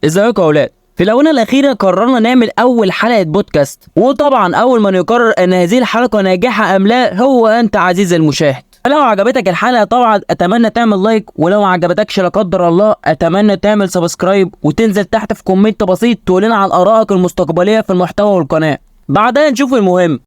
ازيكم يا اولاد؟ في الاونه الاخيره قررنا نعمل اول حلقه بودكاست، وطبعا اول ما نقرر ان هذه الحلقه ناجحه ام لا هو انت عزيزي المشاهد. فلو عجبتك الحلقه طبعا اتمنى تعمل لايك، ولو ما عجبتكش لا قدر الله اتمنى تعمل سبسكرايب، وتنزل تحت في كومنت بسيط تقول لنا عن ارائك المستقبليه في المحتوى والقناه. بعدها نشوف المهم.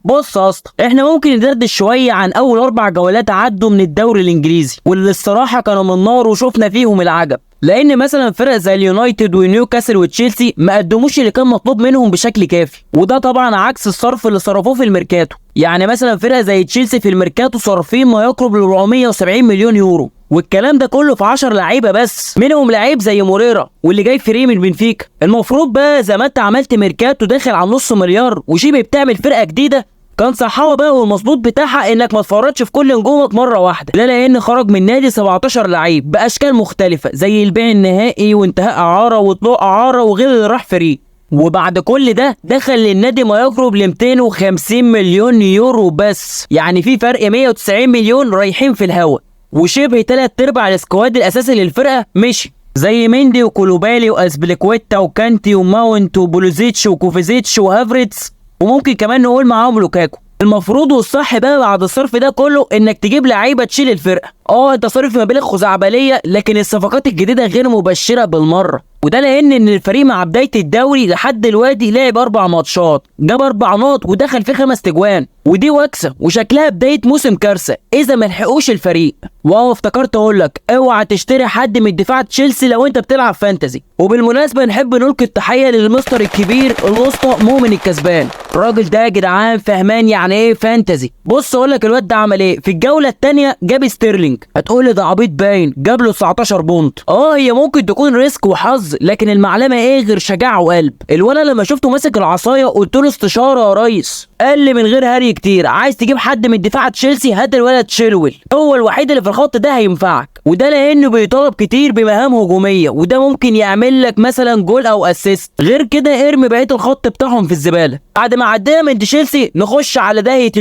بص يا اسطى، احنا ممكن ندردش شويه عن اول 4 جولات عدوا من الدوري الانجليزي، واللي الصراحه كانوا من نار وشفنا فيهم العجب. لان مثلا فرق زي اليونايتد ونيوكاسل وتشيلسي ما قدموش اللي كان مطلوب منهم بشكل كافي، وده طبعا عكس الصرف اللي صرفوه في الميركاتو. يعني مثلا فرقه زي تشيلسي في الميركاتو صارفين ما يقرب ل 470 مليون يورو، والكلام ده كله في 10 لعيبه بس، منهم لعيب زي موريرا واللي جاي فري من بنفيكا. المفروض بقى زي ما انت عملت ميركاتو داخل على نص مليار وشبه بتعمل فرقه جديده، كان صحها بقى والمظبوط بتاعها انك ما تفرطش في كل نجومك مره واحده، لا، لان خرج من نادي 17 لعيب باشكال مختلفه زي البيع النهائي وانتهاء اعاره وطلوع اعاره وغير اللي راح فري. وبعد كل ده دخل للنادي ما يقرب ل 250 مليون يورو بس، يعني في فرق 190 مليون رايحين في الهوا، وشبه 3/4 السكواد الاساسي للفرقه مشي، زي ميندي وكولوبالي واسبليكويتا وكانتي وماونت وبولوزيتش وكوفيزيتش وهافريتس، وممكن كمان نقول معاهم لوكاكو. المفروض والصح بقى بعد الصرف ده كله انك تجيب لعيبه تشيل الفرقه. انت صارف مبالغ خزعبليه، لكن الصفقات الجديده غير مبشره بالمره، وده لان الفريق مع بدايه الدوري لحد دلوقتي لعب 4 ماتشات، جاب 4 نقط ودخل فيه 5 تجوان، ودي وكسه وشكلها بدايه موسم كارثه اذا ما لحقوش الفريق. افتكرت اقول لك اوعى تشتري حد من دفاع تشيلسي لو انت بتلعب فانتزي. وبالمناسبه نحب نلقي التحيه للمستر الكبير الوسطى مؤمن الكسبان، الراجل ده يا جدعان فهمان يعني ايه فانتزي. بص اقول لك الواد ده عمل ايه في الجوله الثانيه، جاب ستيرلينج. هتقول لي ده عبيط باين، جاب له 19 بونت. هي ممكن تكون ريسك وحظ، لكن المعلمه ايه غير شجاعه وقلب. الولد لما شفته ماسك العصايه قلت له استشاره يا ريس. قال لي من غير هري كتير، عايز تجيب حد من دفاع تشيلسي هات الولد تشيلويل، هو الوحيد اللي في الخط ده هينفعك، وده لانه بيطالب كتير بمهام هجوميه، وده ممكن يعمل لك مثلا جول او اسيست. غير كده ارمي بقيه الخط بتاعهم في الزباله. بعد ما عدينا من تشيلسي نخش على داهيه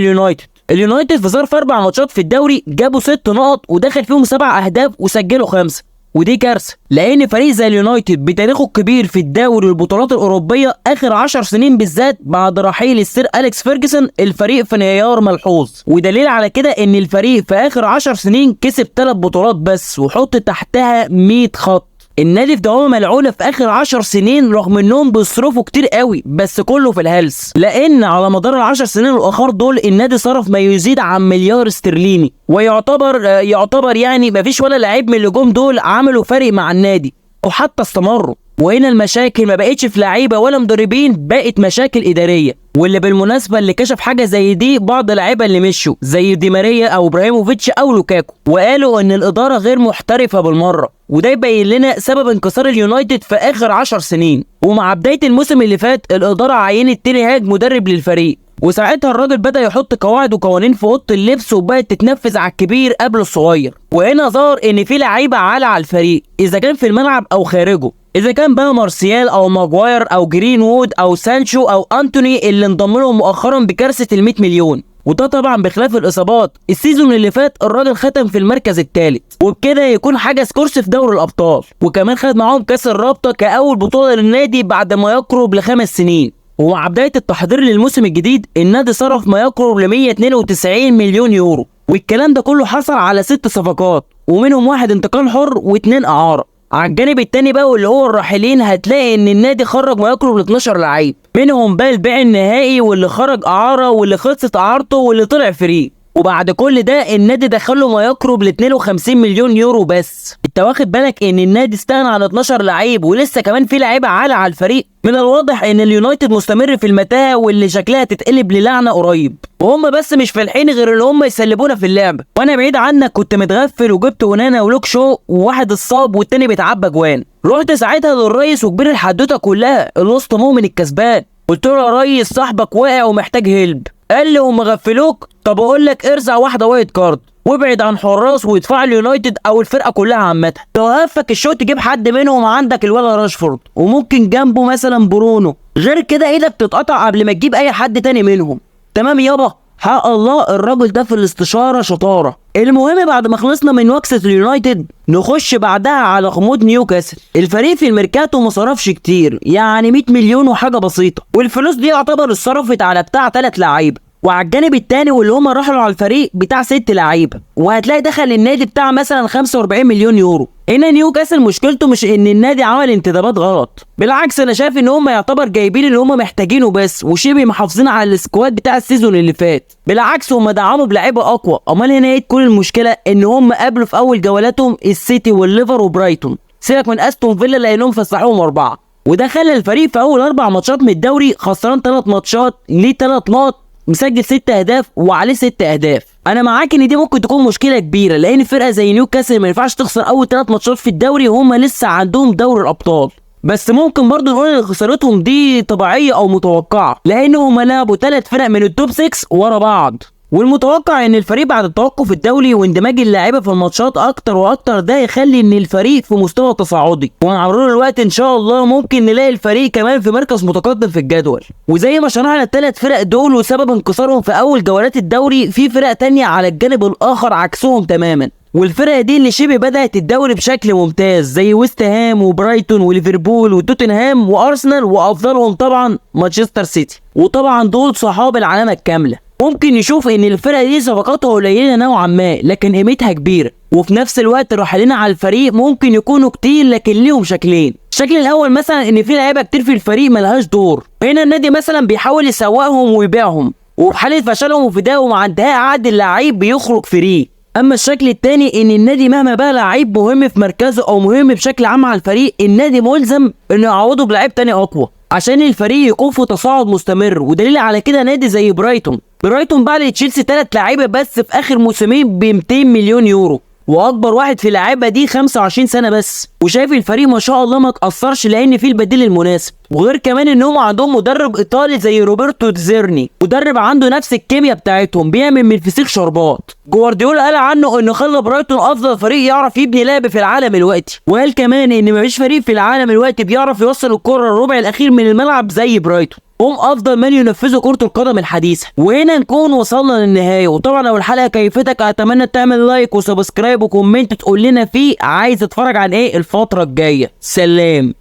اليونايتد في ظرف 4 ماتشات في الدوري جابوا 6 نقط ودخل فيهم 7 اهداف وسجلوا 5، ودي كارثه، لان فريق زي اليونايتد بتاريخه الكبير في الدوري والبطولات الاوروبيه اخر 10 سنين بالذات بعد رحيل السير أليكس فيرجسون الفريق في انهيار ملحوظ. ودليل على كده ان الفريق في اخر 10 سنين كسب 3 بطولات بس، وحط تحتها 100 خط. النادي في دوامه ملعونه في اخر 10 سنين رغم انهم بيصرفوا كتير قوي، بس كله في الهلس، لان على مدار ال10 سنين الاخر دول النادي صرف ما يزيد عن مليار استرليني، ويعتبر يعني مفيش ولا لعيب من اللي جم دول عملوا فرق مع النادي وحتى استمروا. وهنا المشاكل ما بقتش في لعيبه ولا مدربين، بقت مشاكل اداريه، واللي بالمناسبه اللي كشف حاجه زي دي بعض اللعيبه اللي مشوا زي دي ماريا او ابراهيموفيتش او لوكاكو، وقالوا ان الاداره غير محترفه بالمره، وده يبين لنا سبب انكسار اليونايتد في اخر 10 سنين. ومع بدايه الموسم اللي فات الاداره عينت تيري هاج مدرب للفريق، وساعتها الراجل بدأ يحط قواعد وقوانين في اوضه اللبس وبقت تتنفذ على الكبير قبل الصغير. وهنا ظهر ان في لعيبه عالة على الفريق اذا كان في الملعب او خارجه، اذا كان بقى مارسيال او ماجواير او جرين وود او سانشو او انتوني اللي انضم لهم مؤخرا بكارثه ال 100 مليون. وده طبعا بخلاف الاصابات. السيزون اللي فات الراجل ختم في المركز الثالث، وبكده يكون حجز كرسي في دوري الابطال، وكمان خد معاهم كاس الرابطه كاول بطوله للنادي بعد ما يقرب ل5 سنين. ومع بدايه التحضير للموسم الجديد النادي صرف ما يقرب ل 192 مليون يورو، والكلام ده كله حصل على 6 صفقات، ومنهم 1 انتقال حر و2 اعاره. على الجانب التاني بقى واللي هو الراحلين هتلاقي ان النادي خرج ما يقرب ل 12 لعيب، منهم بقى البيع النهائي واللي خرج اعاره واللي خلصت اعارته واللي طلع فري. وبعد كل ده النادي دخله ما يقرب ل 52 مليون يورو بس. انت واخد بالك ان النادي استغنى عن 12 لعيب ولسه كمان في لعيبه عالة على الفريق؟ من الواضح ان اليونايتد مستمر في المتاهه واللي شكلها تتقلب للعنه قريب، وهم بس مش فالحين غير ان هم يسلبونا في اللعبه. وانا بعيد عنك كنت متغفل وجبت ونانا ولوك شو وواحد الصاب والتاني بيتعبى جوان. رحت ساعتها للريس وكبير الحدوته كلها الوسط مؤمن الكسبان، قلت له يا ريس صاحبك واقع ومحتاج هيلب. قال لي هم غفلوك؟ طب اقول لك ارزع واحده وايت كارد وابعد عن حراس وادفع اليونايتد او الفرقه كلها عامه. لو هفك الشوط تجيب حد منهم، عندك الولا راشفورد وممكن جنبه مثلا برونو، غير كده ايدك تتقطع قبل ما تجيب اي حد تاني منهم. تمام يابا؟ حق الله الراجل ده في الاستشاره شطاره. المهم بعد ما خلصنا من وكسة اليونايتد نخش بعدها على غموض نيوكاسل. الفريق في الميركاتو ما صرفش كتير، يعني 100 مليون وحاجه بسيطه، والفلوس دي يعتبر اتصرفت على بتاع 3 لعيبه، وعلى الجانب التاني واللي هم راحوا على الفريق بتاع 6 لعيبه، وهتلاقي دخل النادي بتاع مثلا 45 مليون يورو. هنا نيوكاسل مشكلته مش ان النادي عمل انتدابات غلط، بالعكس انا شايف ان هم يعتبر جايبين اللي هم محتاجينه بس، وشبه محافظين على السكواد بتاع السيزون اللي فات. بالعكس هم دعموا بلعيبه اقوى. امال هنا ايه كل المشكله؟ ان هم قابلوا في اول جولاتهم السيتي والليفر وبرايتون، سيبك من استون فيلا لانهم فسحوهم 4، وده خلى الفريق في اول 4 ماتشات من الدوري خسران 3 ماتشات، ليه 3 نقط، مسجل 6 اهداف وعليه 6 اهداف. انا معاك ان دي ممكن تكون مشكله كبيره، لان فرقه زي نيوكاسل ما ينفعش تخسر اول 3 ماتشات في الدوري وهم لسه عندهم دوري الابطال. بس ممكن برضو نقول ان خسارتهم دي طبيعيه او متوقعه، لان هم لعبوا 3 فرق من التوب 6 ورا بعض، والمتوقع ان الفريق بعد التوقف الدولي واندماج اللاعيبه في الماتشات اكتر واكتر ده يخلي ان الفريق في مستوى تصاعدي، ومع مرور الوقت ان شاء الله ممكن نلاقي الفريق كمان في مركز متقدم في الجدول. وزي ما شرحنا ال3 فرق دول وسبب انكسارهم في اول جولات الدوري، في فرق تانية على الجانب الاخر عكسهم تماما، والفرق دي اللي شبه بدأت الدوري بشكل ممتاز زي ويست هام وبرايتون وليفربول وتوتنهام وارسنال، وافضلهم طبعا مانشستر سيتي، وطبعا دول صحاب العلامه الكامله. ممكن نشوف ان الفرقه دي صفقاتها قليله نوعا ما لكن قيمتها كبيره، وفي نفس الوقت الراحلين على الفريق ممكن يكونوا كتير لكن ليهم شكلين. الشكل الاول مثلا ان في لعيبه كتير في الفريق ملهاش دور، هنا النادي مثلا بيحاول يسوقهم ويبيعهم، وفي حاله فشلهم وفدائهم مع انتهاء عقد اللعيب بيخرج فري. اما الشكل التاني ان النادي مهما بقى لعيب مهم في مركزه او مهم بشكل عام على الفريق، النادي ملزم انه يعوضه بلعيب تاني اقوى عشان الفريق يكون في تصاعد مستمر. ودليل على كده نادي زي برايتون باع لتشيلسي 3 لعيبه بس في اخر موسمين ب 200 مليون يورو، واكبر واحد في اللعيبه دي 25 سنه بس، وشايف الفريق ما شاء الله ما تاثرش لان فيه البديل المناسب. وغير كمان انهم عندهم مدرب ايطالي زي روبرتو ديزيرني، مدرب عنده نفس الكيمياء بتاعتهم، بيعمل من الفسيخ شربات. جوارديولا قال عنه انه خلى برايتون افضل فريق يعرف يبني لعب في العالم الوقتي، وقال كمان ان مفيش فريق في العالم الوقتي بيعرف يوصل الكره الربع الاخير من الملعب زي برايتون، هم افضل من ينفذوا كرة القدم الحديثة. وهنا نكون وصلنا للنهاية، وطبعا لو الحلقة كيفتك اتمنى تعمل لايك وسبسكرايب وكومنت تقول لنا فيه عايز اتفرج عن ايه الفترة الجاية. سلام.